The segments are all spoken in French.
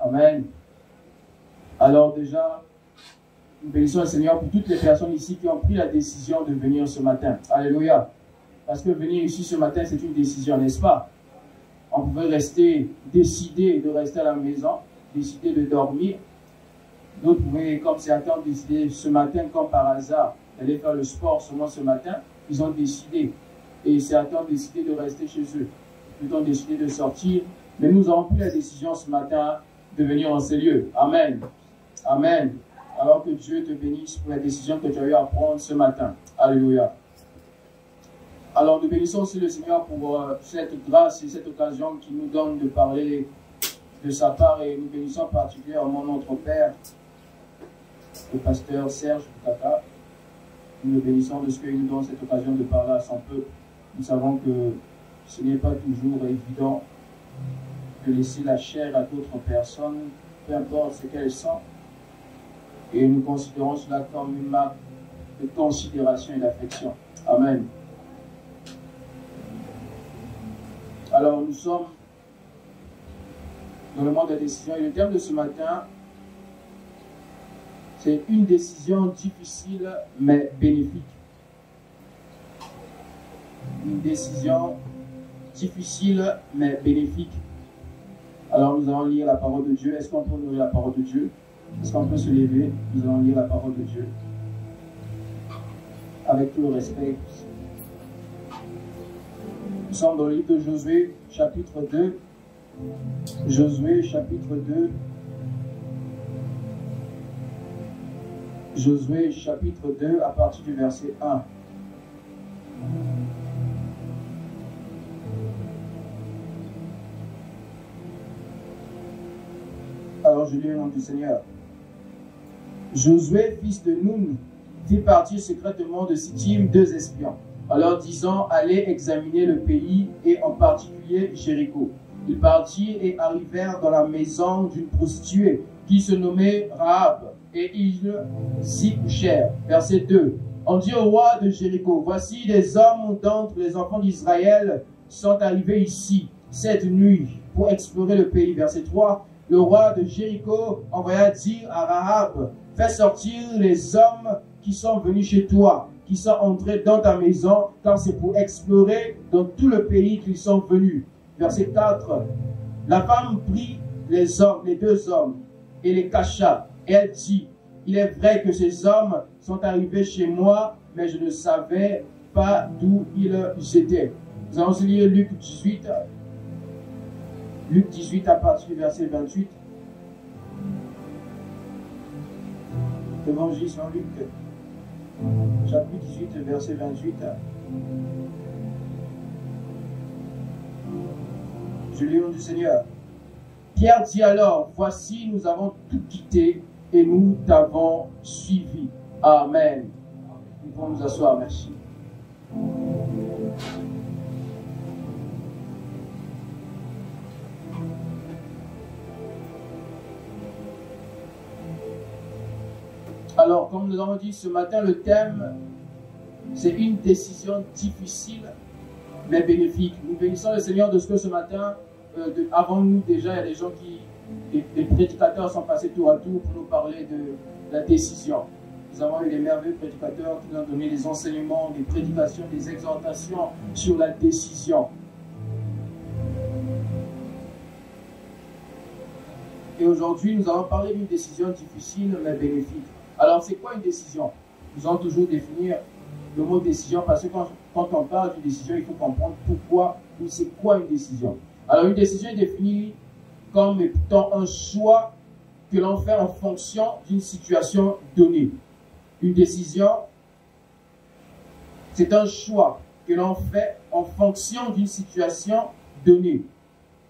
Amen. Alors déjà, nous bénissons le Seigneur pour toutes les personnes ici qui ont pris la décision de venir ce matin. Alléluia. Parce que venir ici ce matin, c'est une décision, n'est-ce pas? On pouvait rester, décider de rester à la maison, décider de dormir. D'autres pouvaient, comme certains, décider ce matin, comme par hasard, d'aller faire le sport seulement ce matin. Ils ont décidé. Et certains ont décidé de rester chez eux. D'autres ont décidé de sortir. Mais nous avons pris la décision ce matin de venir en ces lieux. Amen. Amen. Alors que Dieu te bénisse pour la décision que tu as eu à prendre ce matin. Alléluia. Alors nous bénissons aussi le Seigneur pour cette grâce et cette occasion qu'il nous donne de parler de sa part. Et nous bénissons particulièrement notre Père, le pasteur Serge Kaka. Nous le bénissons de ce qu'il nous donne cette occasion de parler à son peuple. Nous savons que ce n'est pas toujours évident de laisser la chair à d'autres personnes, peu importe ce qu'elles sont. Et nous considérons cela comme une marque de considération et d'affection. Amen. Alors nous sommes dans le monde de la décision. Et le thème de ce matin, c'est une décision difficile mais bénéfique. Une décision difficile mais bénéfique. Alors nous allons lire la parole de Dieu. Est-ce qu'on peut lire la parole de Dieu? Est-ce qu'on peut se lever? Nous allons lire la parole de Dieu. Avec tout le respect. Nous sommes dans le livre de Josué, chapitre 2. Josué, chapitre 2. Josué, chapitre 2, à partir du verset 1. Alors je lis le nom du Seigneur. Josué, fils de Nun, fit partir secrètement de Sittim 2 espions, en leur disant, allez examiner le pays et en particulier Jéricho. Ils partirent et arrivèrent dans la maison d'une prostituée qui se nommait Rahab, et ils s'y couchèrent. Verset 2. On dit au roi de Jéricho, voici des hommes d'entre les enfants d'Israël sont arrivés ici cette nuit pour explorer le pays. Verset 3. Le roi de Jéricho envoya dire à Rahab, fais sortir les hommes qui sont venus chez toi, qui sont entrés dans ta maison, car c'est pour explorer dans tout le pays qu'ils sont venus. Verset 4. La femme prit les hommes, les 2 hommes, et les cacha. Et elle dit, il est vrai que ces hommes sont arrivés chez moi, mais je ne savais pas d'où ils étaient. Nous allons lire Luc 18. Luc 18 à partir du verset 28. Évangile selon Luc, chapitre 18, verset 28. Je lis le nom du Seigneur. Pierre dit alors, voici, nous avons tout quitté et nous t'avons suivi. Amen. Nous pouvons nous asseoir, merci. Alors, comme nous avons dit ce matin, le thème, c'est une décision difficile, mais bénéfique. Nous bénissons le Seigneur de ce que ce matin, avant nous déjà, il y a des gens des prédicateurs sont passés tour à tour pour nous parler de la décision. Nous avons eu des merveilleux prédicateurs qui nous ont donné des enseignements, des prédications, des exhortations sur la décision. Et aujourd'hui, nous allons parler d'une décision difficile, mais bénéfique. Alors, c'est quoi une décision? Nous allons toujours définir le mot décision parce que quand on parle d'une décision, il faut comprendre pourquoi ou c'est quoi une décision. Alors, une décision est définie comme étant un choix que l'on fait en fonction d'une situation donnée. Une décision, c'est un choix que l'on fait en fonction d'une situation donnée.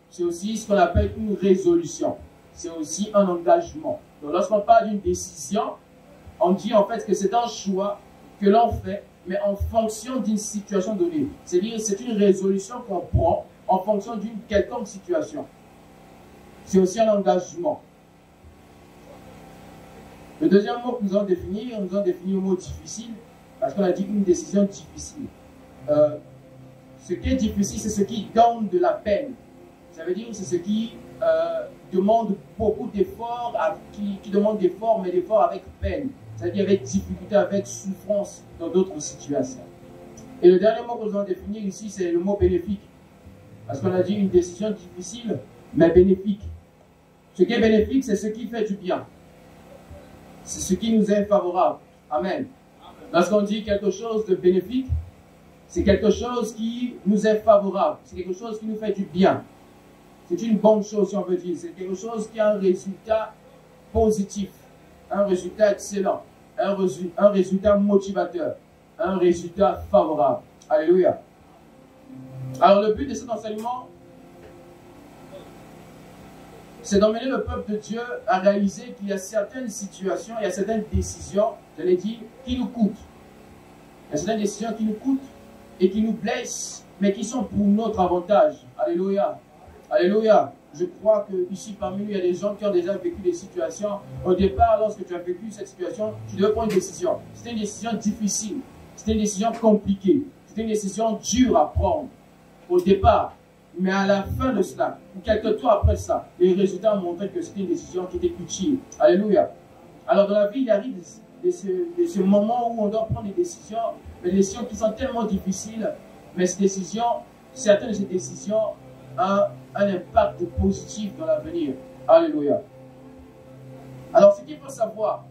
C'est aussi ce qu'on appelle une résolution. C'est aussi un engagement. Donc, lorsqu'on parle d'une décision, on dit en fait que c'est un choix que l'on fait, mais en fonction d'une situation donnée. C'est-à-dire c'est une résolution qu'on prend en fonction d'une quelconque situation. C'est aussi un engagement. Le deuxième mot que nous allons définir le mot difficile, parce qu'on a dit une décision difficile. Ce qui est difficile, c'est ce qui donne de la peine. Ça veut dire c'est ce qui demande beaucoup d'efforts, qui demande d'efforts, mais d'efforts avec peine, c'est-à-dire avec difficulté, avec souffrance dans d'autres situations. Et le dernier mot que nous allons définir ici, c'est le mot bénéfique. Parce qu'on a dit une décision difficile, mais bénéfique. Ce qui est bénéfique, c'est ce qui fait du bien. C'est ce qui nous est favorable. Amen. Lorsqu'on dit quelque chose de bénéfique, c'est quelque chose qui nous est favorable. C'est quelque chose qui nous fait du bien. C'est une bonne chose, si on veut dire. C'est quelque chose qui a un résultat positif, un résultat excellent, un résultat motivateur, un résultat favorable. Alléluia. Alors le but de cet enseignement, c'est d'emmener le peuple de Dieu à réaliser qu'il y a certaines situations, il y a certaines décisions, j'allais dire, qui nous coûtent. Il y a certaines décisions qui nous coûtent et qui nous blessent, mais qui sont pour notre avantage. Alléluia. Alléluia. Je crois qu'ici, parmi nous, il y a des gens qui ont déjà vécu des situations. Au départ, lorsque tu as vécu cette situation, tu devais prendre une décision. C'était une décision difficile. C'était une décision compliquée. C'était une décision dure à prendre. Au départ. Mais à la fin de cela, ou quelques temps après ça, les résultats ont montré que c'était une décision qui était utile. Alléluia. Alors dans la vie, il arrive de ce moment où on doit prendre des décisions qui sont tellement difficiles, mais ces décisions, certaines de ces décisions ont un impact positif dans l'avenir. Alléluia. Alors ce qu'il faut savoir,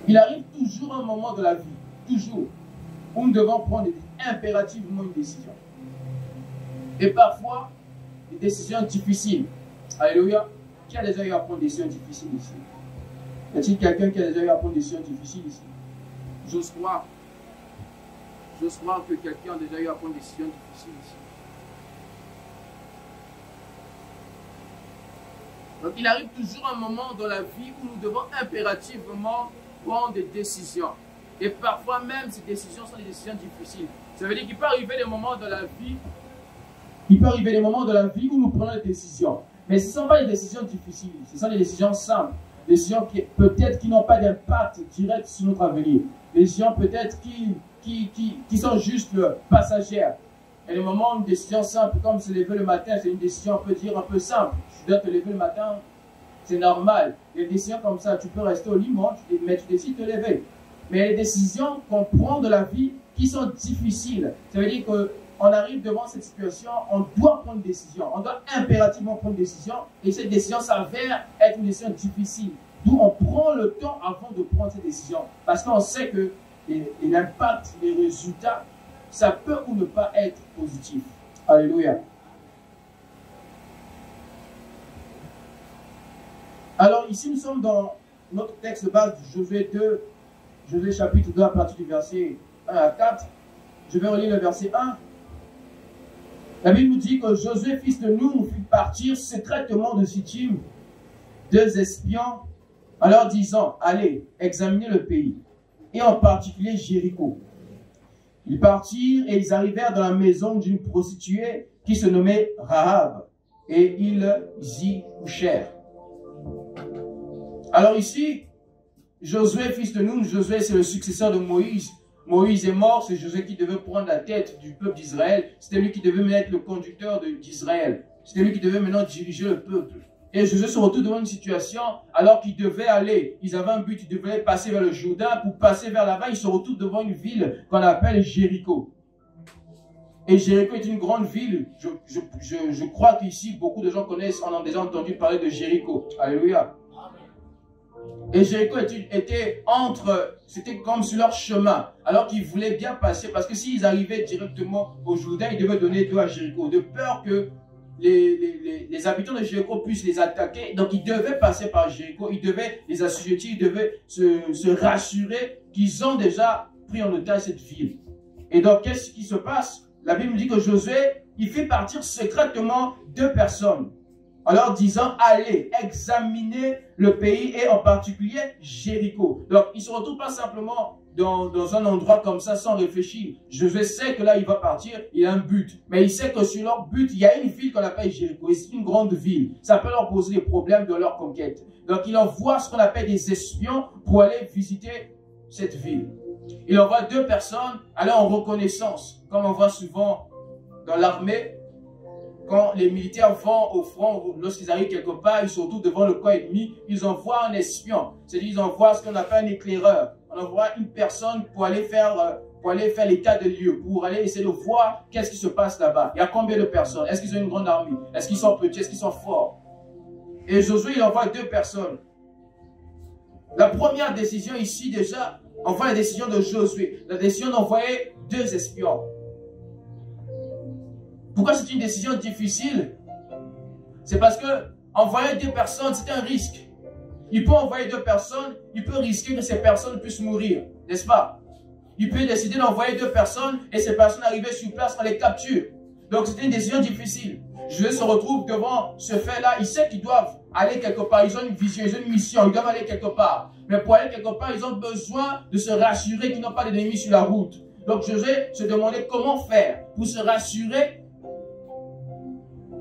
il arrive toujours un moment de la vie, toujours, où nous devons prendre impérativement une décision. Et parfois, des décisions difficiles. Alléluia. Qui a déjà eu à prendre des décisions difficiles ici? Y a-t-il quelqu'un qui a déjà eu à prendre des décisions difficiles ici? J'ose croire que quelqu'un a déjà eu à prendre des décisions difficiles ici. Donc il arrive toujours un moment dans la vie où nous devons impérativement prendre des décisions. Et parfois même ces décisions sont des décisions difficiles. Ça veut dire qu'il peut arriver des moments dans la vie où nous prenons des décisions. Mais ce ne sont pas des décisions difficiles, ce sont des décisions simples. Des décisions qui peut-être qui n'ont pas d'impact direct sur notre avenir. Des décisions peut-être qui sont juste passagères. Et les moments où une décision simple, comme se lever le matin, c'est une décision, on peut dire, un peu simple. Tu dois te lever le matin, c'est normal. Les décisions comme ça, tu peux rester au lit, mais tu décides de te lever. Mais les décisions qu'on prend de la vie qui sont difficiles, ça veut dire qu'on arrive devant cette situation, on doit prendre une décision. On doit impérativement prendre une décision. Et cette décision s'avère être une décision difficile. D'où on prend le temps avant de prendre cette décision. Parce qu'on sait que l'impact, les résultats, ça peut ou ne pas être positif. Alléluia. Alors ici, nous sommes dans notre texte de base de Josué 2, Josué chapitre 2 à partir du verset 1 à 4. Je vais relire le verset 1. La Bible nous dit que Josué, fils de Nun, fit partir secrètement de Sittim 2 espions en leur disant, allez, examinez le pays, et en particulier Jéricho. Ils partirent et ils arrivèrent dans la maison d'une prostituée qui se nommait Rahab, et ils y couchèrent. Alors ici, Josué, fils de Nun, Josué c'est le successeur de Moïse. Moïse est mort, c'est Josué qui devait prendre la tête du peuple d'Israël. C'était lui qui devait maintenant être le conducteur d'Israël. C'était lui qui devait maintenant diriger le peuple. Et Josué se retrouve devant une situation alors qu'il devait aller. Ils avaient un but, ils devaient passer vers le Jourdain. Pour passer vers là-bas, ils se retrouvent devant une ville qu'on appelle Jéricho. Et Jéricho est une grande ville. Je crois qu'ici, beaucoup de gens connaissent, on a déjà entendu parler de Jéricho. Alléluia. Et Jéricho c'était comme sur leur chemin, alors qu'ils voulaient bien passer, parce que s'ils arrivaient directement au Jourdain, ils devaient donner dos à Jéricho, de peur que les habitants de Jéricho puissent les attaquer. Donc ils devaient passer par Jéricho, ils devaient les assujettir, ils devaient se rassurer qu'ils ont déjà pris en otage cette ville. Et donc qu'est-ce qui se passe? La Bible dit que Josué, il fait partir secrètement 2 personnes, en leur disant, allez, examinez le pays et en particulier Jéricho. Donc, ils ne se retrouvent pas simplement dans un endroit comme ça sans réfléchir. Josué sait que là, il va partir, il a un but. Mais il sait que sur leur but, il y a une ville qu'on appelle Jéricho. Et c'est une grande ville. Ça peut leur poser des problèmes dans leur conquête. Donc, il envoie ce qu'on appelle des espions pour aller visiter cette ville. Il envoie 2 personnes aller en reconnaissance, comme on voit souvent dans l'armée. quand les militaires vont au front, lorsqu'ils arrivent quelque part, ils se retrouvent devant le camp ennemi, ils envoient un espion. C'est-à-dire ils envoient ce qu'on appelle un éclaireur. On envoie une personne pour aller faire l'état des lieux, pour aller essayer de voir qu'est-ce qui se passe là-bas. Il y a combien de personnes? Est-ce qu'ils ont une grande armée? Est-ce qu'ils sont petits? Est-ce qu'ils sont forts? Et Josué, il envoie 2 personnes. La première décision ici déjà, on voit la décision de Josué. La décision d'envoyer 2 espions. Pourquoi c'est une décision difficile? C'est parce que envoyer 2 personnes, c'est un risque. Il peut envoyer 2 personnes, il peut risquer que ces personnes puissent mourir, n'est-ce pas? Il peut décider d'envoyer 2 personnes et ces personnes arriver sur place, on les capture. Donc c'est une décision difficile. Je se retrouve devant ce fait-là. Ils savent qu'ils doivent aller quelque part. Ils ont une vision, ils ont une mission. Ils doivent aller quelque part. Mais pour aller quelque part, ils ont besoin de se rassurer qu'ils n'ont pas d'ennemis sur la route. Donc je vais se demander comment faire pour se rassurer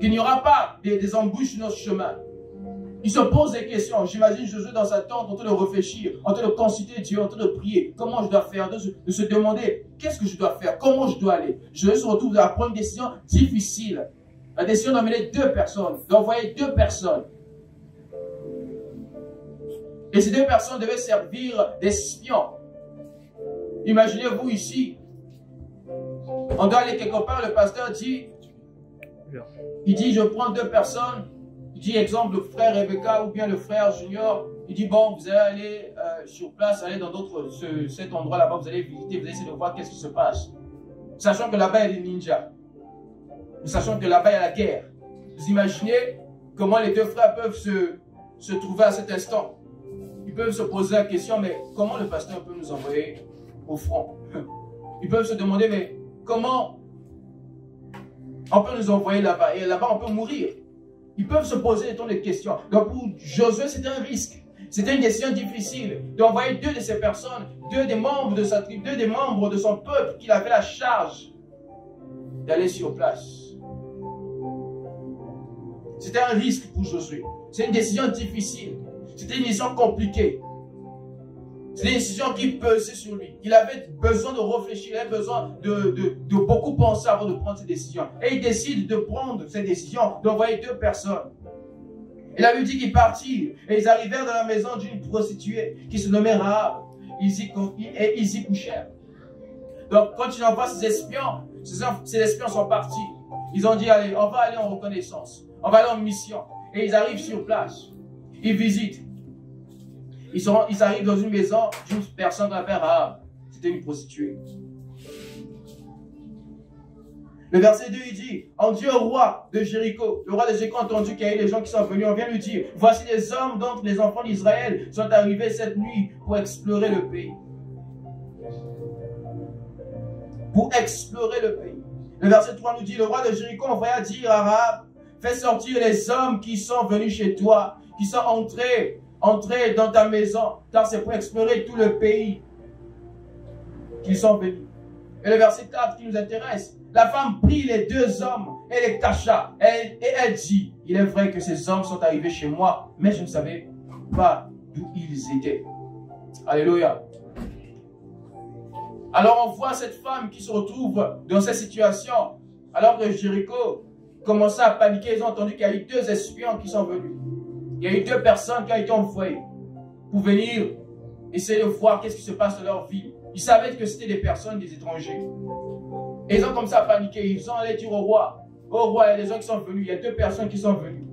qu'il n'y aura pas des embûches sur notre chemin. Il se pose des questions. J'imagine Josué dans sa tente en train de réfléchir, en train de consulter Dieu, en train de prier. Comment je dois faire? De se demander qu'est-ce que je dois faire? Comment je dois aller? Josué se retrouve à prendre une décision difficile. La décision d'emmener 2 personnes, d'envoyer 2 personnes. Et ces 2 personnes devaient servir d'espions. Imaginez-vous ici, on doit aller quelque part, le pasteur dit, il dit je prends 2 personnes. Il dit, exemple, le frère Rebecca ou bien le frère Junior, il dit, bon, vous allez aller sur place, aller dans cet endroit là-bas, vous allez visiter, vous allez essayer de voir qu'est-ce qui se passe. Sachant que là-bas, il y a des ninjas. Sachant que là-bas, il y a la guerre. Vous imaginez comment les 2 frères peuvent se trouver à cet instant. Ils peuvent se poser la question, mais comment le pasteur peut nous envoyer au front? Ils peuvent se demander, mais comment on peut nous envoyer là-bas? Et là-bas, on peut mourir. Ils peuvent se poser tant de questions. Donc pour Josué, c'était un risque. C'était une décision difficile d'envoyer 2 de ces personnes, 2 des membres de sa tribu, 2 des membres de son peuple qu'il avait la charge d'aller sur place. C'était un risque pour Josué. C'est une décision difficile. C'était une décision compliquée. C'est une décision qui pesait sur lui. Il avait besoin de réfléchir, il avait besoin de beaucoup penser avant de prendre ses décisions. Et il décide de prendre cette décision, d'envoyer 2 personnes. Il avait dit qu'ils partirent et ils arrivèrent dans la maison d'une prostituée qui se nommait Rahab. Et ils y couchèrent. Donc quand il envoie ses espions, ces espions sont partis. Ils ont dit, allez, on va aller en reconnaissance. On va aller en mission. Et ils arrivent sur place. Ils visitent. Ils arrivent dans une maison d'une personne qu'on appelle Rahab. C'était une prostituée. Le verset 2, il dit, on dit au roi de Jéricho, le roi de Jéricho a entendu qu'il y a eu des gens qui sont venus, on vient lui dire, voici des hommes dont les enfants d'Israël sont arrivés cette nuit pour explorer le pays. Pour explorer le pays. Le verset 3 nous dit, le roi de Jéricho envoya dire à Rahab, fais sortir les hommes qui sont venus chez toi, qui sont entrés dans ta maison, car c'est pour explorer tout le pays qu'ils sont venus. Et le verset 4 qui nous intéresse, la femme prit les 2 hommes et les cacha. Et elle dit, il est vrai que ces hommes sont arrivés chez moi, mais je ne savais pas d'où ils étaient. Alléluia. Alors on voit cette femme qui se retrouve dans cette situation, alors que Jéricho commençait à paniquer. Ils ont entendu qu'il y a eu 2 espions qui sont venus. Il y a eu 2 personnes qui ont été envoyées pour venir essayer de voir qu'est-ce qui se passe dans leur vie. Ils savaient que c'était des personnes, des étrangers. Et ils ont comme ça paniqué. Ils sont allés dire au roi, il y a des gens qui sont venus. Il y a 2 personnes qui sont venues.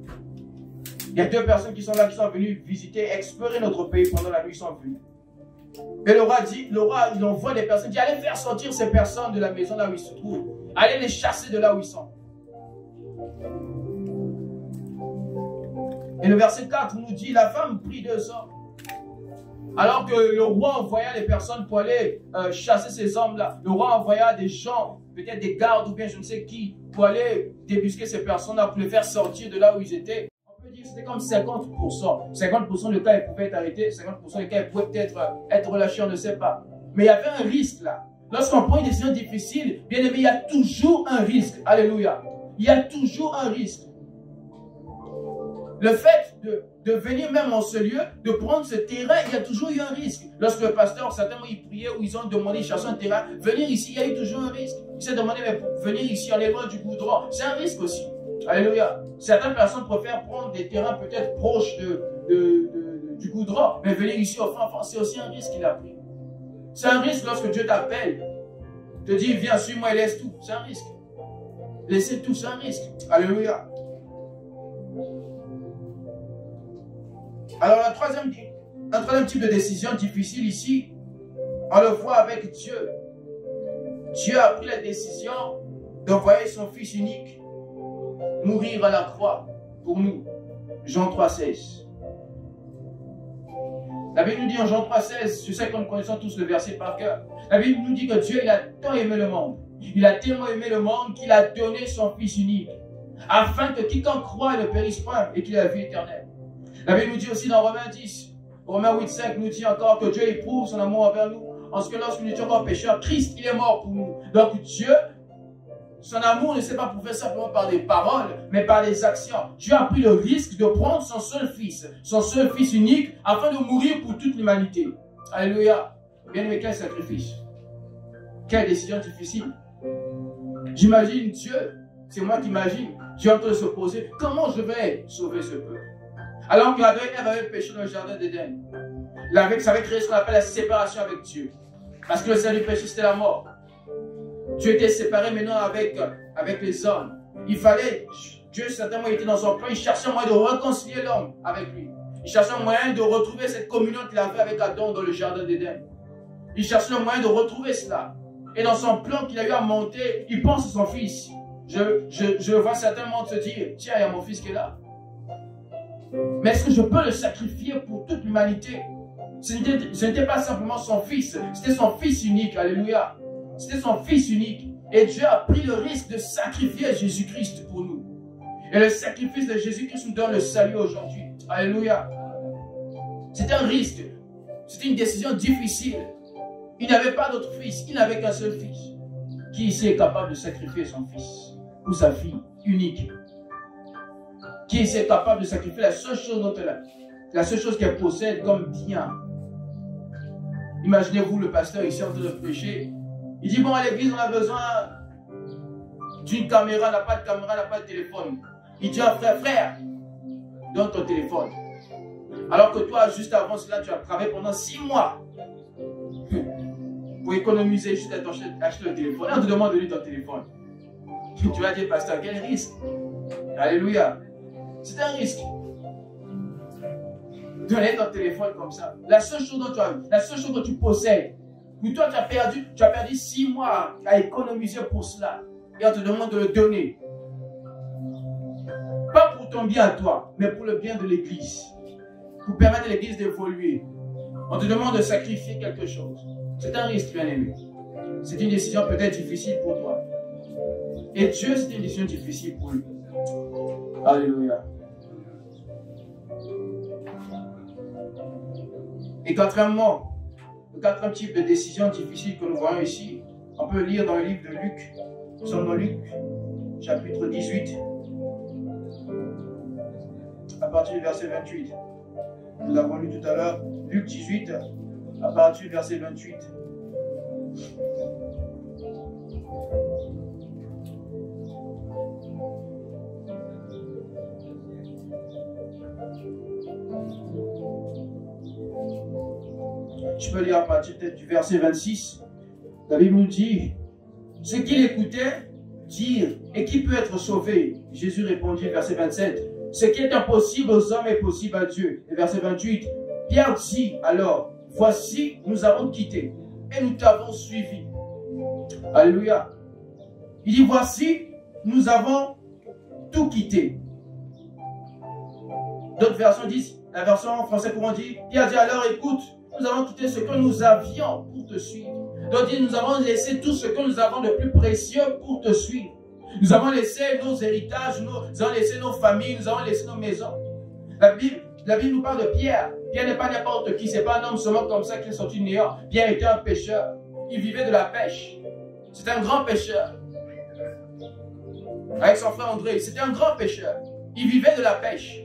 Il y a 2 personnes qui sont là, qui sont venues visiter, explorer notre pays pendant la nuit, ils sont venus. Et le roi, il envoie des personnes, il dit, allez faire sortir ces personnes de la maison là où ils se trouvent. Allez les chasser de là où ils sont. Et le verset 4 nous dit, la femme prit 2 hommes. Alors que le roi envoya les personnes pour aller chasser ces hommes-là. Le roi envoya des gens, peut-être des gardes ou bien je ne sais qui, pour aller débusquer ces personnes-là, pour les faire sortir de là où ils étaient. On peut dire que c'était comme 50%. 50% de cas, ils pouvaient être arrêtés. 50% des cas, ils pouvaient peut-être être relâchés, on ne sait pas. Mais il y avait un risque là. Lorsqu'on prend une décision difficile, bien aimé, il y a toujours un risque. Alléluia. Il y a toujours un risque. Le fait de venir même en ce lieu, de prendre ce terrain, il y a toujours eu un risque. Lorsque le pasteur, certainement, il priait ou ils ont demandé, ils cherchaient un terrain, venir ici, il y a eu toujours un risque. Il s'est demandé, mais venir ici, on est loin du goudron, c'est un risque aussi. Alléluia. Certaines personnes préfèrent prendre des terrains peut-être proches du goudron, mais venir ici au fond, c'est aussi un risque qu'il a pris. C'est un risque lorsque Dieu t'appelle, te dit viens, suis-moi et laisse tout. C'est un risque. Laisser tout, c'est un risque. Alléluia. Alors, un troisième type de décision difficile ici, on le voit avec Dieu. Dieu a pris la décision d'envoyer son Fils unique mourir à la croix pour nous. Jean 3,16. La Bible nous dit en Jean 3,16, je sais que nous connaissons tous le verset par cœur. La Bible nous dit que Dieu, il a tant aimé le monde. Il a tellement aimé le monde qu'il a donné son Fils unique, afin que quiconque croit ne périsse point et qu'il ait la vie éternelle. La Bible nous dit aussi dans Romains 10, Romains 8,5 nous dit encore que Dieu éprouve son amour envers nous, en ce que lorsque nous étions encore pécheurs, Christ, il est mort pour nous. Donc Dieu, son amour ne s'est pas prouvé simplement par des paroles, mais par des actions. Dieu a pris le risque de prendre son seul Fils unique, afin de mourir pour toute l'humanité. Alléluia. Bien-aimé, quel sacrifice. Quelle décision difficile. J'imagine Dieu, c'est moi qui imagine, Dieu est en train de se poser, comment je vais sauver ce peuple? Alors qu'Adam et Ève avaient péché dans le jardin d'Éden. Ça avait créé ce qu'on appelle la séparation avec Dieu. Parce que le salut du péché, c'était la mort. Dieu était séparé maintenant avec les hommes. Il fallait, Dieu certainement était dans son plan, il cherchait un moyen de réconcilier l'homme avec lui. Il cherchait un moyen de retrouver cette communion qu'il avait avec Adam dans le jardin d'Éden. Il cherchait un moyen de retrouver cela. Et dans son plan qu'il a eu à monter, il pense à son fils. Je vois certainement se dire, tiens, il y a mon fils qui est là. Mais est-ce que je peux le sacrifier pour toute l'humanité? Ce n'était pas simplement son fils, c'était son Fils unique, alléluia. C'était son Fils unique. Et Dieu a pris le risque de sacrifier Jésus-Christ pour nous. Et le sacrifice de Jésus-Christ nous donne le salut aujourd'hui. Alléluia. C'était un risque. C'était une décision difficile. Il n'avait pas d'autre fils, il n'avait qu'un seul fils. Qui ici est capable de sacrifier son fils ou sa fille unique? Qui ici est capable de sacrifier la seule chose qu'elle possède comme bien? Imaginez-vous le pasteur ici en train de prêcher. Il dit, bon, à l'église, on a besoin d'une caméra, n'a pas de caméra, n'a pas de téléphone. Il dit, frère, donne ton téléphone. Alors que toi, juste avant cela, tu as travaillé pendant 6 mois pour économiser, juste acheter le téléphone. Et on te demande de lui ton téléphone. Tu vas dire, pasteur, quel risque? Alléluia. C'est un risque. Donner ton téléphone comme ça. La seule chose que tu possèdes. Mais toi, tu as perdu 6 mois à économiser pour cela. Et on te demande de le donner. Pas pour ton bien à toi, mais pour le bien de l'église. Pour permettre à l'église d'évoluer. On te demande de sacrifier quelque chose. C'est un risque, bien aimé. C'est une décision peut-être difficile pour toi. Et Dieu, c'est une décision difficile pour lui. Alléluia. Et quatrièmement, le quatrième type de décision difficile que nous voyons ici, on peut lire dans le livre de Luc. Nous sommes dans Luc, chapitre 18, à partir du verset 28. Nous l'avons lu tout à l'heure, Luc 18, à partir du verset 28. Je peux lire à partir du verset 26. La Bible nous dit, ce qu'il écoutait dire, et qui peut être sauvé? Jésus répondit, verset 27, ce qui est impossible aux hommes est possible à Dieu. Et verset 28, Pierre dit alors, voici, nous avons quitté, et nous t'avons suivi. Alléluia. Il dit, voici, nous avons tout quitté. D'autres versions disent, la version en français courant dit, Pierre dit alors, écoute, nous avons quitté ce que nous avions pour te suivre. Donc nous avons laissé tout ce que nous avons de plus précieux pour te suivre. Nous avons laissé nos héritages, nous avons laissé nos familles, nous avons laissé nos maisons. La Bible nous parle de Pierre. Pierre n'est pas n'importe qui, ce n'est pas un homme seulement comme ça qui est sorti de néant. Pierre était un pêcheur. Il vivait de la pêche. C'était un grand pêcheur. Avec son frère André, c'était un grand pêcheur. Il vivait de la pêche.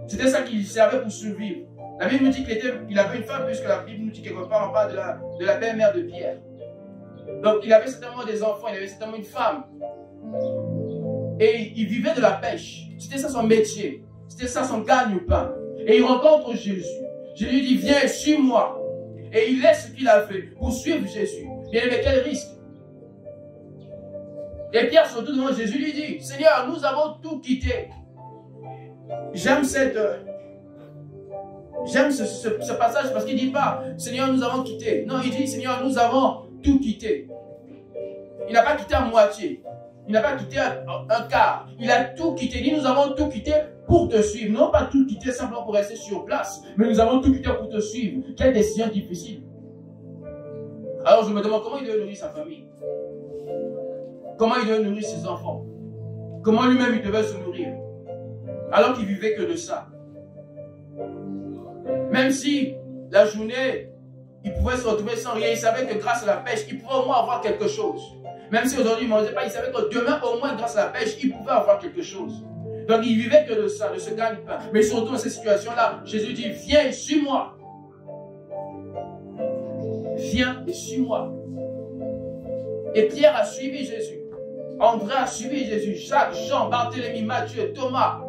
C'était ça qui servait pour survivre. La Bible nous dit qu'il avait une femme, puisque la Bible nous dit quelque part, on parle de la belle-mère de Pierre. Donc il avait certainement des enfants, il avait certainement une femme. Et il vivait de la pêche. C'était ça son métier. C'était ça son gagne-pain. Et il rencontre Jésus. Jésus lui dit, viens, suis-moi. Et il laisse ce qu'il a fait pour suivre Jésus. Bien aimé, quel risque? Et Pierre, surtout devant Jésus, lui dit, Seigneur, nous avons tout quitté. J'aime ce passage parce qu'il ne dit pas, Seigneur, nous avons quitté. Non, il dit, Seigneur, nous avons tout quitté. Il n'a pas quitté à moitié. Il n'a pas quitté un quart. Il a tout quitté. Il dit, nous avons tout quitté pour te suivre. Non pas tout quitter simplement pour rester sur place, mais nous avons tout quitté pour te suivre. Quelle décision difficile. Alors je me demande comment il devait nourrir sa famille. Comment il devait nourrir ses enfants. Comment lui-même il devait se nourrir. Alors qu'il vivait que de ça. Même si la journée, il pouvait se retrouver sans rien, il savait que grâce à la pêche, il pouvait au moins avoir quelque chose. Même si aujourd'hui il ne mangeait pas, il savait que demain, au moins grâce à la pêche, il pouvait avoir quelque chose. Donc il vivait que de ça, de ce gagne-pain. Mais surtout dans cette situation-là, Jésus dit, viens et suis-moi. Viens et suis-moi. Et Pierre a suivi Jésus. André a suivi Jésus. Jacques, Jean, Barthélemy, Matthieu, Thomas.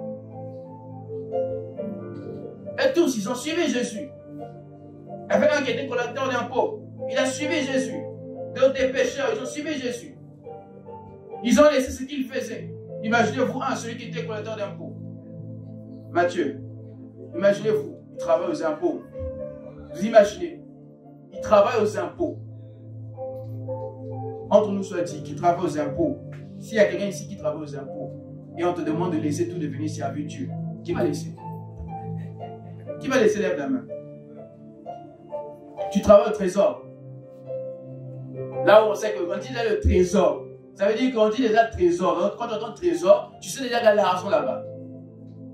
Et tous, ils ont suivi Jésus. Il y avait un qui était collecteur d'impôts. Il a suivi Jésus. D'autres des pécheurs, ils ont suivi Jésus. Ils ont laissé ce qu'ils faisaient. Imaginez-vous celui qui était collecteur d'impôts. Matthieu. Imaginez-vous, il travaille aux impôts. Vous imaginez, il travaille aux impôts. Entre nous soit dit qu'il travaille aux impôts. S'il y a quelqu'un ici qui travaille aux impôts et on te demande de laisser tout devenir servir Dieu, qui va laisser? Qui va laisser? Lève la main. Tu travailles au trésor. Là où on sait que quand on dit là le trésor, ça veut dire qu'on dit déjà trésor. Donc, quand tu entends trésor, tu sais déjà qu'il y a de l'argent là-bas.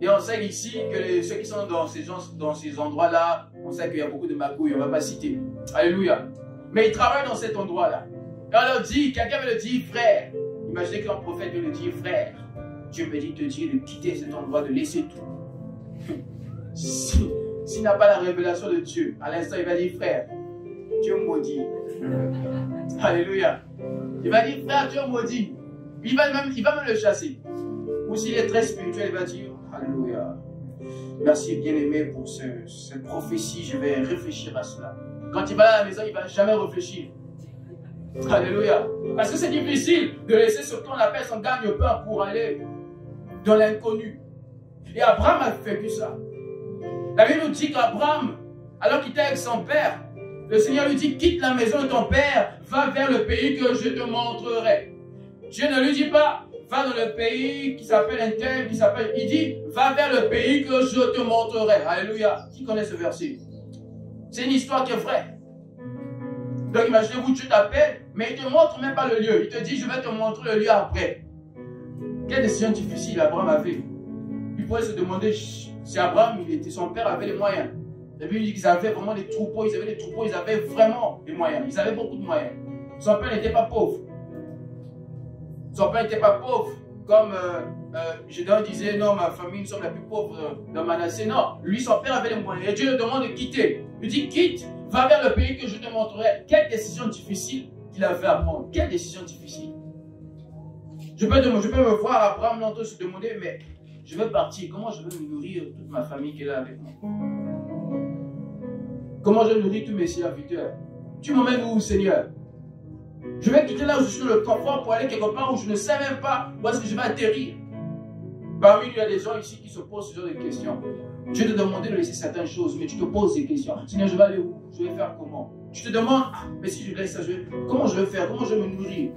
Et on sait ici que ceux qui sont dans ces endroits-là, on sait qu'il y a beaucoup de magouilles, on ne va pas citer. Alléluia. Mais ils travaillent dans cet endroit-là. Et on leur dit, quelqu'un veut le dire, frère. Imaginez qu'un prophète veut le dire, frère. Dieu me dit de dire de quitter cet endroit, de laisser tout. S'il n'a pas la révélation de Dieu, à l'instant, il va dire, frère, Dieu maudit. Alléluia. Il va dire, frère, Dieu maudit. Il va même le chasser. Ou s'il est très spirituel, il va dire, alléluia. Merci bien-aimé pour cette prophétie, je vais réfléchir à cela. Quand il va à la maison, il ne va jamais réfléchir. Alléluia. Parce que c'est difficile de laisser ce qu'on appelle son gagne-pain pour aller dans l'inconnu. Et Abraham a vécu ça. La Bible nous dit qu'Abraham, alors qu'il était avec son père, le Seigneur lui dit, quitte la maison de ton père, va vers le pays que je te montrerai. Dieu ne lui dit pas, va dans le pays qui s'appelle un tel, il dit, va vers le pays que je te montrerai. Alléluia. Qui connaît ce verset? C'est une histoire qui est vraie. Donc imaginez-vous, Dieu t'appelle, mais il ne te montre même pas le lieu. Il te dit, je vais te montrer le lieu après. Quelle décision difficile Abraham avait. Il pourrait se demander, si Abraham, son père avait les moyens. La Bible dit qu'ils avaient vraiment des troupeaux, ils avaient vraiment des moyens. Ils avaient beaucoup de moyens. Son père n'était pas pauvre. Son père n'était pas pauvre. Comme Gédéon disait, non, ma famille, nous sommes la plus pauvre dans Manassé. Non, lui, son père avait les moyens. Et Dieu le demande de quitter. Il dit, quitte, va vers le pays que je te montrerai. Quelle décision difficile qu'il avait à prendre. Quelle décision difficile. Je peux me voir Abraham longtemps se demander, mais je vais partir. Comment je vais nourrir toute ma famille qui est là avec moi? Comment je nourris tous mes serviteurs? Tu m'emmènes où, Seigneur? Je vais quitter là où je suis dans le confort pour aller quelque part où je ne sais même pas où est-ce que je vais atterrir. Parmi nous, il y a des gens ici qui se posent ce genre de questions. Dieu te demandait de laisser certaines choses, mais tu te poses des questions. Seigneur, je vais aller où? Je vais faire comment? Tu te demandes, mais si je laisse ça, comment je vais faire? Comment je vais me nourrir?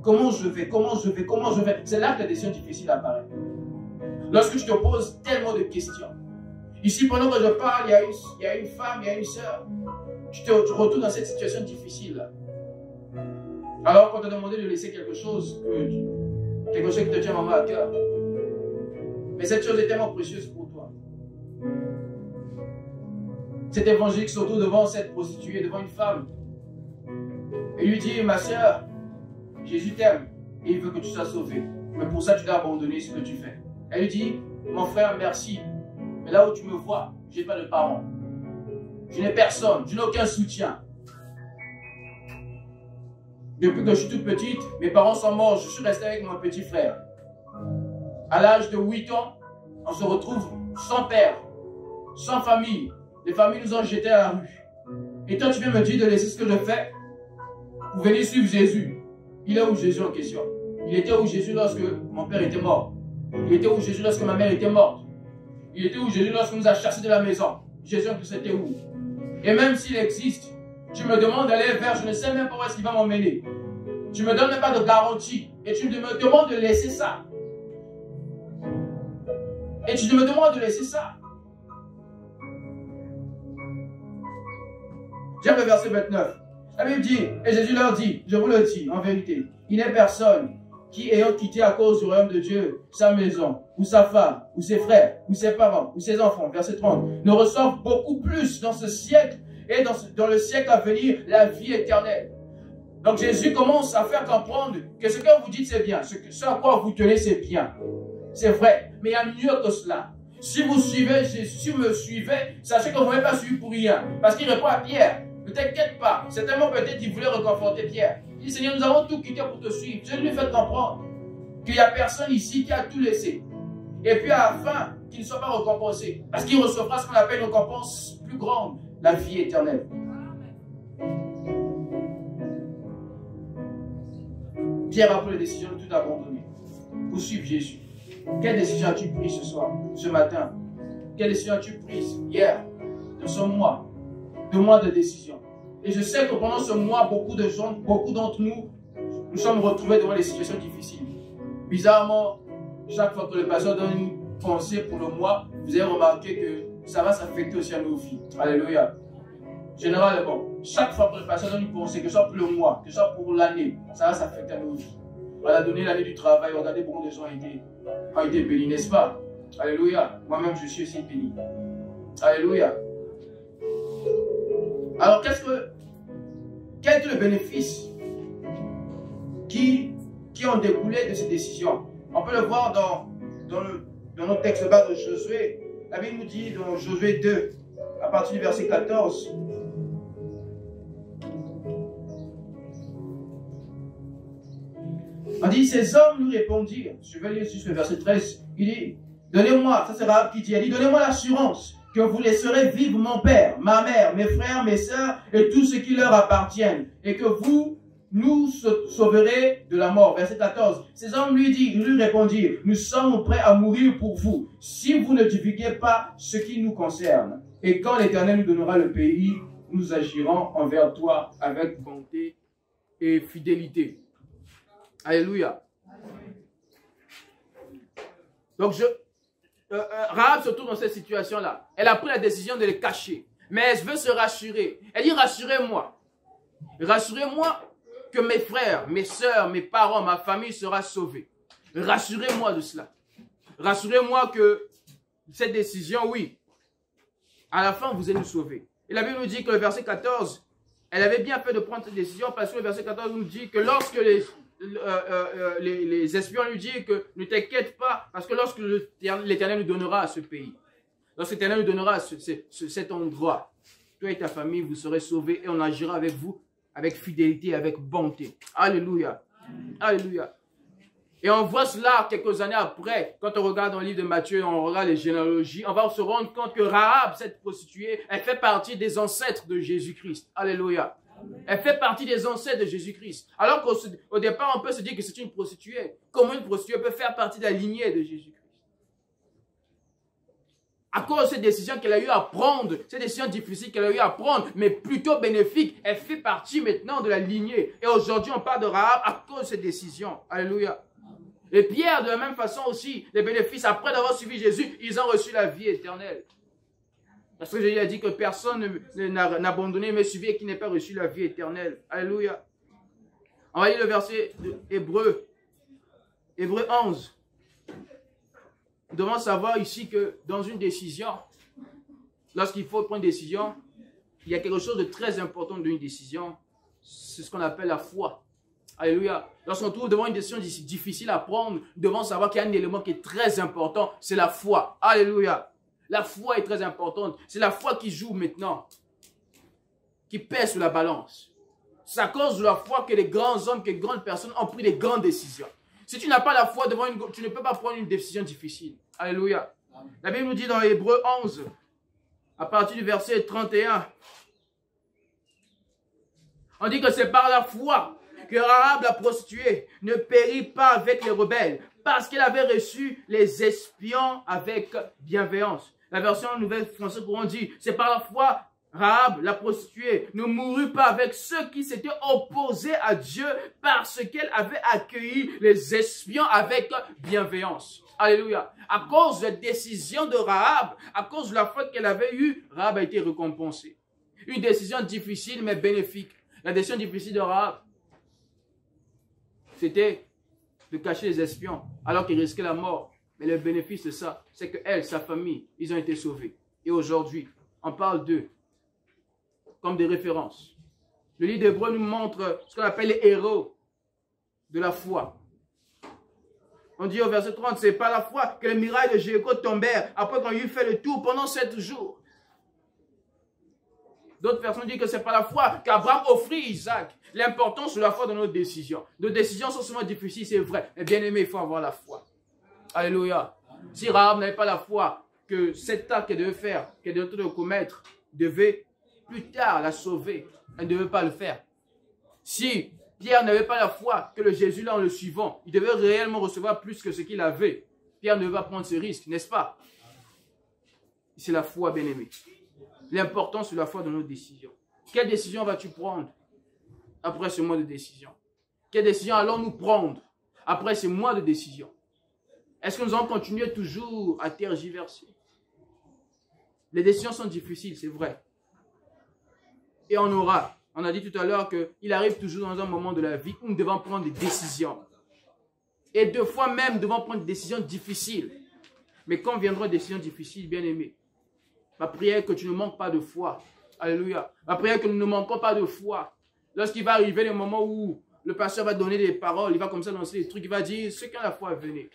Comment je vais? Comment je vais? Comment je vais? C'est là que la décision difficile apparaît. Lorsque tu te poses tellement de questions. Ici, pendant que je parle, il y a une femme, il y a une soeur. Tu te retrouves dans cette situation difficile. Alors qu'on t'a demandé de laisser quelque chose qui te tient vraiment à cœur. Mais cette chose est tellement précieuse pour toi. Cet évangélique se retrouve devant cette prostituée, devant une femme. Et lui dit, ma soeur, Jésus t'aime et il veut que tu sois sauvé. Mais pour ça, tu dois abandonner ce que tu fais. Elle lui dit, mon frère, merci. Mais là où tu me vois, je n'ai pas de parents. Je n'ai personne, je n'ai aucun soutien. Depuis que je suis toute petite, mes parents sont morts, je suis resté avec mon petit frère. À l'âge de 8 ans, on se retrouve sans père, sans famille. Les familles nous ont jetés à la rue. Et toi, tu viens me dire de laisser ce que je fais pour venir suivre Jésus. Il est où Jésus en question? Il était où Jésus lorsque mon père était mort? Il était où Jésus lorsque ma mère était morte? Il était où Jésus lorsqu'on nous a chassés de la maison? Jésus, c'était où? Et même s'il existe, tu me demandes d'aller vers, je ne sais même pas où est-ce qu'il va m'emmener. Tu ne me donnes même pas de garantie. Et tu me demandes de laisser ça. Et tu me demandes de laisser ça. J'aime le verset 29. La Bible dit, et Jésus leur dit, je vous le dis en vérité, il n'est personne qui, ayant quitté à cause du royaume de Dieu sa maison, ou sa femme, ou ses frères, ou ses parents, ou ses enfants, verset 30, ne reçoivent beaucoup plus dans ce siècle et dans le siècle à venir la vie éternelle. Donc Jésus commence à faire comprendre que ce que vous dites c'est bien, ce à quoi vous tenez c'est bien. C'est vrai, mais il y a mieux que cela. Si vous suivez Jésus, si vous me suivez, sachez que vous n'avez pas suivi pour rien. Parce qu'il répond à Pierre, ne t'inquiète pas, certainement peut-être qu'il voulait réconforter Pierre. Il dit, Seigneur, nous avons tout quitté pour te suivre. Je lui fais comprendre qu'il n'y a personne ici qui a tout laissé. Et puis à la fin, qu'il ne soit pas récompensé. Parce qu'il recevra ce qu'on appelle une récompense plus grande, la vie éternelle. Pierre a pris la décision de tout abandonner pour suivre Jésus. Quelle décision as-tu prise ce soir, ce matin? Quelle décision as-tu prise hier, dans ce mois? 2 mois de décision. Et je sais que pendant ce mois, beaucoup de gens, beaucoup d'entre nous, nous sommes retrouvés devant des situations difficiles. Bizarrement, chaque fois que le pasteur donne une pensée pour le mois, vous avez remarqué que ça va s'affecter aussi à nos vies. Alléluia. Généralement, chaque fois que le pasteur donne une pensée, que ce soit pour le mois, que ce soit pour l'année, ça va s'affecter à nos vies. On a donné l'année du travail, regardez, beaucoup de gens ont été bénis, n'est-ce pas? Alléluia. Moi-même, je suis aussi béni. Alléluia. Alors, quel est le bénéfice qui ont découlé de ces décisions? On peut le voir dans nos textes bas de Josué. La Bible nous dit dans Josué 2, à partir du verset 14, on dit, ces hommes nous répondirent, je vais lire juste le verset 13, il dit, donnez-moi, ça c'est Rahab qui dit, il dit, donnez-moi l'assurance que vous laisserez vivre mon père, ma mère, mes frères, mes sœurs et tout ce qui leur appartiennent, et que vous nous sauverez de la mort. Verset 14. Ces hommes lui répondirent, nous sommes prêts à mourir pour vous, si vous ne divulguez pas ce qui nous concerne. Et quand l'Éternel nous donnera le pays, nous agirons envers toi avec bonté et fidélité. Alléluia. Donc Rahab se trouve dans cette situation-là. Elle a pris la décision de les cacher. Mais elle veut se rassurer. Elle dit, rassurez-moi. Rassurez-moi que mes frères, mes sœurs, mes parents, ma famille sera sauvée. Rassurez-moi de cela. Rassurez-moi que cette décision, oui, à la fin, vous allez nous sauver. Et la Bible nous dit que le verset 14, elle avait bien fait de prendre cette décision parce que le verset 14 nous dit que lorsque les espions lui disent que ne t'inquiète pas, parce que lorsque l'Éternel nous donnera ce pays, lorsque l'Éternel nous donnera cet endroit, toi et ta famille, vous serez sauvés et on agira avec vous avec fidélité, avec bonté. Alléluia. Alléluia. Et on voit cela quelques années après, quand on regarde dans le livre de Matthieu, on regarde les généalogies, on va se rendre compte que Rahab, cette prostituée, elle fait partie des ancêtres de Jésus-Christ. Alléluia. Elle fait partie des ancêtres de Jésus-Christ. Alors qu'au départ, on peut se dire que c'est une prostituée. Comment une prostituée peut faire partie de la lignée de Jésus-Christ? À cause de ces décisions qu'elle a eu à prendre, ces décisions difficiles qu'elle a eu à prendre, mais plutôt bénéfiques, elle fait partie maintenant de la lignée. Et aujourd'hui, on parle de Rahab à cause de ces décisions. Alléluia. Et Pierre, de la même façon aussi, les bénéfices, après d'avoir suivi Jésus, ils ont reçu la vie éternelle. Parce que Jésus a dit que personne n'a abandonné, mais suivi et qui n'ait pas reçu la vie éternelle. Alléluia. On va lire le verset d'Hébreu. Hébreu 11. Nous devons savoir ici que dans une décision, lorsqu'il faut prendre une décision, il y a quelque chose de très important dans une décision. C'est ce qu'on appelle la foi. Alléluia. Lorsqu'on trouve devant une décision difficile à prendre, nous devons savoir qu'il y a un élément qui est très important, c'est la foi. Alléluia. La foi est très importante. C'est la foi qui joue maintenant, qui pèse sur la balance. C'est à cause de la foi que les grands hommes, que les grandes personnes ont pris des grandes décisions. Si tu n'as pas la foi devant tu ne peux pas prendre une décision difficile. Alléluia. La Bible nous dit dans Hébreux 11, à partir du verset 31, on dit que c'est par la foi que Rahab la prostituée ne périt pas avec les rebelles, parce qu'elle avait reçu les espions avec bienveillance. La version nouvelle française courant dit, c'est par la foi Rahab, la prostituée, ne mourut pas avec ceux qui s'étaient opposés à Dieu parce qu'elle avait accueilli les espions avec bienveillance. Alléluia. À cause de la décision de Rahab, à cause de la faute qu'elle avait eue, Rahab a été récompensée. Une décision difficile mais bénéfique. La décision difficile de Rahab, c'était de cacher les espions alors qu'ils risquaient la mort. Mais le bénéfice de ça, c'est qu'elle, sa famille, ils ont été sauvés. Et aujourd'hui, on parle d'eux comme des références. Le livre d'Hébreux nous montre ce qu'on appelle les héros de la foi. On dit au verset 30, c'est par la foi que les murailles de Jéricho tombèrent après qu'on eut fait le tour pendant 7 jours. D'autres personnes disent que c'est par la foi qu'Abraham offrit Isaac. L'importance de la foi dans nos décisions. Nos décisions sont souvent difficiles, c'est vrai. Mais bien aimé, il faut avoir la foi. Alléluia. Si Rahab n'avait pas la foi que cet acte qu'elle devait faire, qu'elle devait commettre, devait plus tard la sauver, elle ne devait pas le faire. Si Pierre n'avait pas la foi que le Jésus là en le suivant, il devait réellement recevoir plus que ce qu'il avait. Pierre ne devait pas prendre ce risque, n'est-ce pas? C'est la foi, bien aimé. L'importance de la foi dans nos décisions. Quelle décision vas-tu prendre après ce mois de décision? Quelle décision allons-nous prendre après ce mois de décision? Est-ce que nous allons continuer toujours à tergiverser? Les décisions sont difficiles, c'est vrai. Et on a dit tout à l'heure qu'il arrive toujours dans un moment de la vie où nous devons prendre des décisions. Et deux fois même, nous devons prendre des décisions difficiles. Mais quand viendront des décisions difficiles, bien aimés, ma prière est que tu ne manques pas de foi. Alléluia. Ma prière est que nous ne manquons pas de foi. Lorsqu'il va arriver le moment où le pasteur va donner des paroles, il va comme ça lancer des trucs, il va dire, ceux qui ont la foi, venez.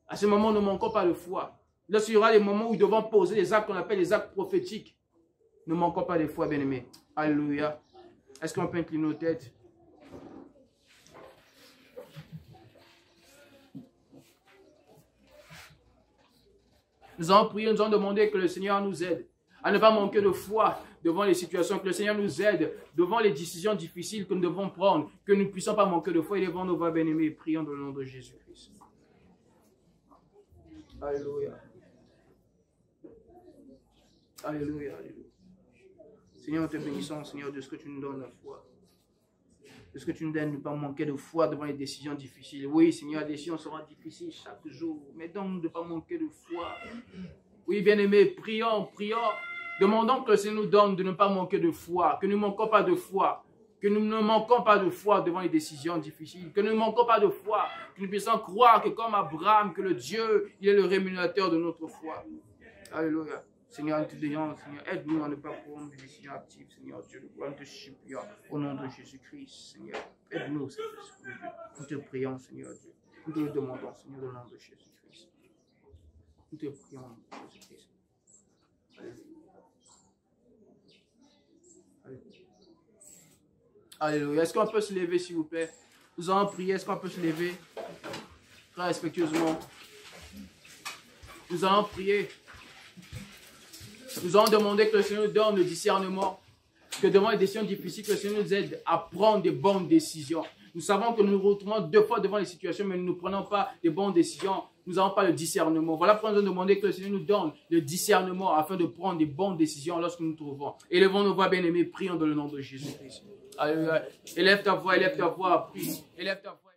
À ce moment, nous ne manquons pas de foi. Lorsqu'il y aura des moments où nous devons poser les actes qu'on appelle les actes prophétiques, ne manquons pas de foi, bien-aimés. Alléluia. Est-ce qu'on peut incliner nos têtes? Nous allons prier, nous allons demander que le Seigneur nous aide à ne pas manquer de foi devant les situations, que le Seigneur nous aide devant les décisions difficiles que nous devons prendre, que nous ne puissions pas manquer de foi. Et devant nos voix, bien-aimés, prions dans le nom de Jésus-Christ. Alléluia. Alléluia, alléluia. Seigneur, nous te bénissons, Seigneur, de ce que tu nous donnes la foi. De ce que tu nous donnes de ne pas manquer de foi devant les décisions difficiles. Oui, Seigneur, les décisions seront difficiles chaque jour, mais donc de ne pas manquer de foi. Oui, bien-aimés, prions, prions. Demandons que le Seigneur nous donne de ne pas manquer de foi, que nous ne manquons pas de foi. Que nous ne manquons pas de foi devant les décisions difficiles. Que nous ne manquons pas de foi. Que nous puissions croire que comme Abraham, que le Dieu, il est le rémunérateur de notre foi. Alléluia. Seigneur, nous te disons, Seigneur, aide-nous à ne pas prendre des décisions actives, Seigneur Dieu. Nous te supplions au nom de Jésus-Christ, Seigneur. Aide-nous, Seigneur Dieu. Nous te prions, Seigneur Dieu. Nous te le demandons, Seigneur, au nom de Jésus-Christ. Nous te prions, au nom de Jésus-Christ. Alléluia. Alléluia. Alléluia. Est-ce qu'on peut se lever, s'il vous plaît? Nous allons prier. Est-ce qu'on peut se lever? Très respectueusement. Nous allons prier. Nous allons demander que le Seigneur nous donne le discernement. Que devant les décisions difficiles, que le Seigneur nous aide à prendre des bonnes décisions. Nous savons que nous nous retrouvons deux fois devant les situations, mais nous ne prenons pas des bonnes décisions. Nous n'avons pas le discernement. Voilà pourquoi nous demandons que le Seigneur nous donne le discernement afin de prendre des bonnes décisions lorsque nous nous trouvons. Élevons nos voix, bien-aimés, prions dans le nom de Jésus-Christ. Alléluia. Élève ta voix, prie. Élève ta voix.